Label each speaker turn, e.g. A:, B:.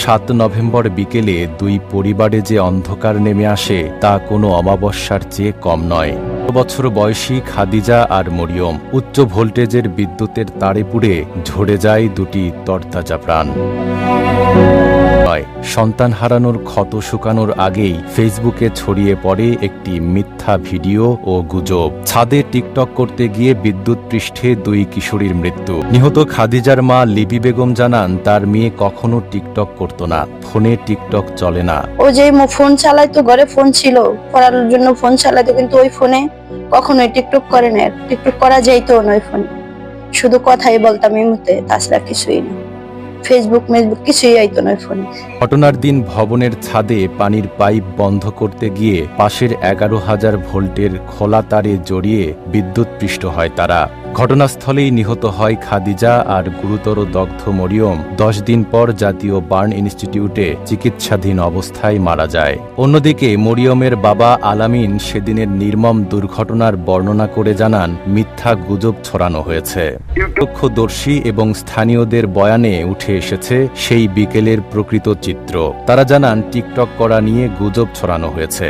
A: 7 November বিকেলে দুই পরিবারে যে অন্ধকার নেমে আসে তা কোনো অমাবস্যার চেয়ে কম নয়। বছর বয়সী খাদিজা আর মরিয়ম উচ্চ ভোল্টেজের বিদ্যুতের তারে পুড়ে ঝরে যায় দুটি তরতাজা প্রাণ। সন্তান হারানোর ক্ষত শুকানোর আগেই ফেসবুকে ছড়িয়ে পড়ে একটি মিথ্যা ভিডিও ও গুজব। ছাদে টিকটক করতে গিয়ে বিদ্যুৎ পৃষ্ঠে দুই কিশোরীর মৃত্যু। নিহত খাদিজার মা লিপি বেগম জানান তার মেয়ে কখনো টিকটক করত না, ফোনে টিকটক চলে না।
B: ও যে ফোন চালাইতো, ঘরে ফোন ছিল, পড়ার জন্য ফোন চালাইতো, কিন্তু ওই ফোনে কখনোই টিকটক করে না। টিকটক করা যাইতো না ওই ফোনে, শুধু কথাই বলতাম এই মুহূর্তে, তাছাড়া কিছুই না। ফেসবুক কিছুই আইতো না ওই ফোনে।
A: ঘটনার দিন ভবনের ছাদে পানির পাইপ বন্ধ করতে গিয়ে পাশের 11,000 ভোল্টের খোলা তারে জড়িয়ে বিদ্যুৎপৃষ্ট হয় তারা। ঘটনাস্থলেই নিহত হয় খাদিজা আর গুরুতর দগ্ধ মরিয়ম 10 দিন পর জাতীয় বার্ন ইনস্টিটিউটে চিকিৎসাধীন অবস্থায় মারা যায়। অন্যদিকে মরিয়মের বাবা আলামিন সেদিনের নির্মম দুর্ঘটনার বর্ণনা করে জানান মিথ্যা গুজব ছড়ানো হয়েছে। প্রত্যক্ষদর্শী এবং স্থানীয়দের বয়ানে উঠে এসেছে সেই বিকেলের প্রকৃত চিত্র। তারা জানান টিকটক করা নিয়ে গুজব ছড়ানো হয়েছে।